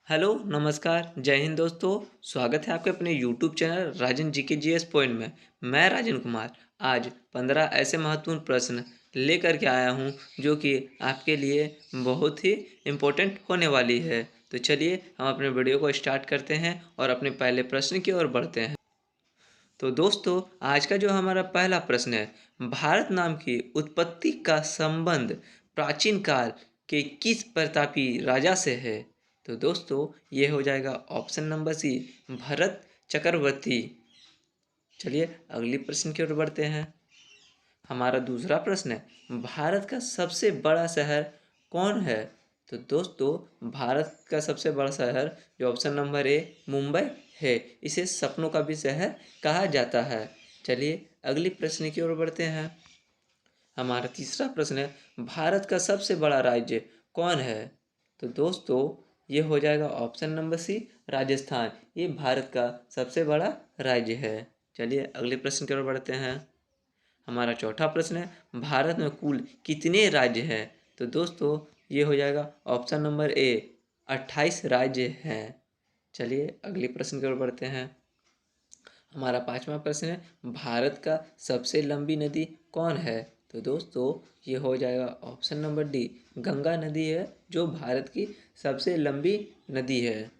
Hello नमस्कार जय हिंद दोस्तों। स्वागत है आपके अपने यूट्यूब चैनल राजन जी के जीएस पॉइंट में। मैं राजन कुमार आज 15 ऐसे महत्वपूर्ण प्रश्न लेकर के आया हूं जो कि आपके लिए बहुत ही इम्पोर्टेंट होने वाली है। तो चलिए हम अपने वीडियो को स्टार्ट करते हैं और अपने पहले प्रश्न की ओर बढ़ते हैं। तो दोस्तों आज का जो हमारा पहला प्रश्न है, भारत नाम की उत्पत्ति का संबंध प्राचीन काल के किस प्रतापी राजा से है? तो दोस्तों ये हो जाएगा ऑप्शन नंबर सी, भरत चक्रवर्ती। चलिए अगली प्रश्न की ओर बढ़ते हैं। हमारा दूसरा प्रश्न है, भारत का सबसे बड़ा शहर कौन है? तो दोस्तों भारत का सबसे बड़ा शहर जो ऑप्शन नंबर ए मुंबई है, इसे सपनों का भी शहर कहा जाता है। चलिए अगली प्रश्न की ओर बढ़ते हैं। हमारा तीसरा प्रश्न है, भारत का सबसे बड़ा राज्य कौन है? तो दोस्तों ये हो जाएगा ऑप्शन नंबर सी, राजस्थान। ये भारत का सबसे बड़ा राज्य है। चलिए अगले प्रश्न की ओर बढ़ते हैं। हमारा चौथा प्रश्न है, भारत में कुल कितने राज्य हैं? तो दोस्तों ये हो जाएगा ऑप्शन नंबर ए, 28 राज्य हैं। चलिए अगले प्रश्न की ओर बढ़ते हैं। हमारा पांचवा प्रश्न है, भारत का सबसे लंबी नदी कौन है? तो दोस्तों ये हो जाएगा ऑप्शन नंबर डी, गंगा नदी है जो भारत की सबसे लंबी नदी है।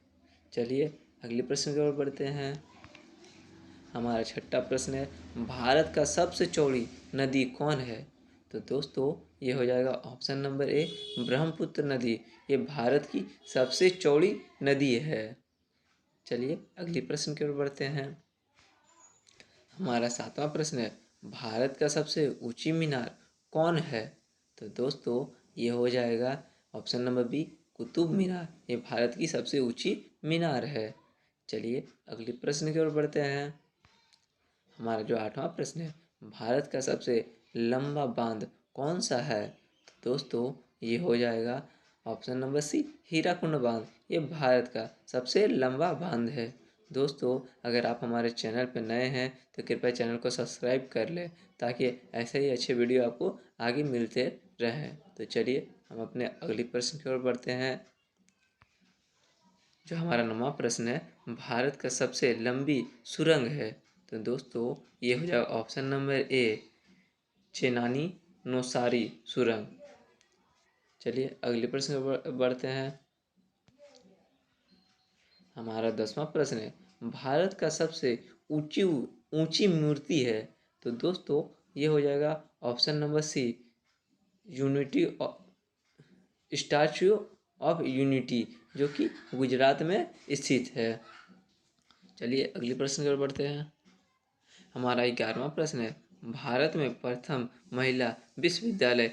चलिए अगले प्रश्न की ओर बढ़ते हैं। हमारा छठा प्रश्न है, भारत का सबसे चौड़ी नदी कौन है? तो दोस्तों ये हो जाएगा ऑप्शन नंबर ए, ब्रह्मपुत्र नदी। ये भारत की सबसे चौड़ी नदी है। चलिए अगले प्रश्न की ओर बढ़ते हैं। हमारा सातवां प्रश्न है, भारत का सबसे ऊंची मीनार कौन है? तो दोस्तों ये हो जाएगा option number B, Qutub Minar. ये भारत की सबसे ऊंची मीनार है। चलिए अगले प्रश्न की ओर बढ़ते हैं। हमारा जो आठवां प्रश्न है, भारत का सबसे लंबा बांध कौन सा है? तो दोस्तों ये हो जाएगा ऑप्शन नंबर सी, हीराकुंड बांध। ये भारत का सबसे लंबा बांध है। दोस्तों अगर आप हमारे चैनल पर नए हैं तो कृपया चैनल को सब्सक्राइब कर लें ताकि ऐसे ही अच्छे वीडियो आपको आगे मिलते रहें। तो चलिए हम अपने अगले प्रश्न की ओर बढ़ते हैं। जो हमारा 9वां प्रश्न है, भारत का सबसे लंबी सुरंग है? तो दोस्तों ये हो जाएगा ऑप्शन नंबर ए, चेनानी नौसारी सुरंग। चलिए अगले प्रश्न पर बढ़ते हैं। हमारा 10वां प्रश्न है, भारत का सबसे ऊंची ऊंची मूर्ति है? तो दोस्तों ये हो जाएगा option number C, unity statue of unity, जो कि गुजरात में स्थित है। चलिए अगले प्रश्न की ओर बढ़ते हैं। हमारा 11वां प्रश्न है, भारत में प्रथम महिला विश्वविद्यालय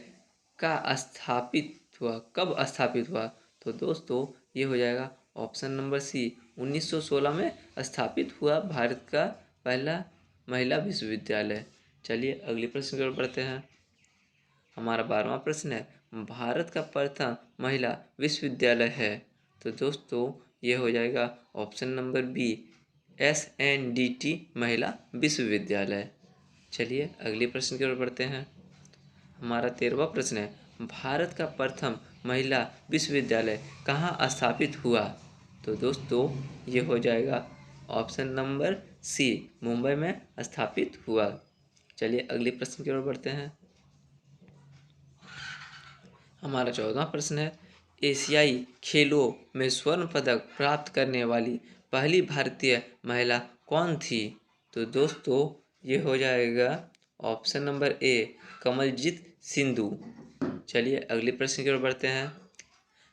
का स्थापित हुआ कब स्थापित हुआ? तो दोस्तों ये हो जाएगा ऑप्शन नंबर सी, 1916 में स्थापित हुआ भारत का पहला महिला विश्वविद्यालय। चलिए अगले प्रश्न की ओर बढ़ते हैं। हमारा 12वां प्रश्न है, भारत का प्रथम महिला विश्वविद्यालय है? तो दोस्तों ये हो जाएगा ऑप्शन नंबर बी, SNDT महिला विश्वविद्यालय। चलिए अगले प्रश्न की ओर बढ़ते हैं। हमारा 13वां प्रश्न है, भारत का प्रथम महिला विश्वविद्यालय कहाँ स्थापित हुआ? तो दोस्तों ये हो जाएगा ऑप्शन नंबर सी, मुंबई में स्थापित हुआ। चलिए अगले प्रश्न की ओर बढ़ते हैं। हमारा 14वां प्रश्न है, एशियाई खेलों में स्वर्ण पदक प्राप्त करने वाली पहली भारतीय महिला कौन थी? तो दोस्तों ये हो जाएगा option number A, Kamaljeet Sindhu. चलिए अगले प्रश्न की ओर बढ़ते हैं।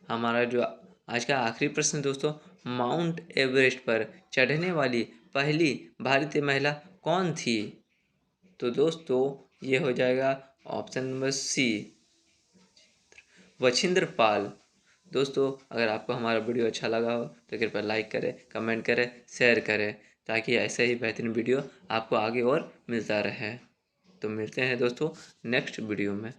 हमारा जो आज का आखिरी प्रश्न दोस्तों, माउंट एवरेस्ट पर चढ़ने वाली पहली भारतीय महिला कौन थी? तो दोस्तों ये हो जाएगा ऑप्शन नंबर सी, वछिंद्र पाल। दोस्तों अगर आपको हमारा वीडियो अच्छा लगा हो तो कृपया लाइक करें, कमेंट करें, शेयर करें ताकि ऐसे ही बेहतरीन वीडियो आपको आगे और मिलता रहे। तो मिलते हैं दोस्तों नेक्स्ट वीडियो में।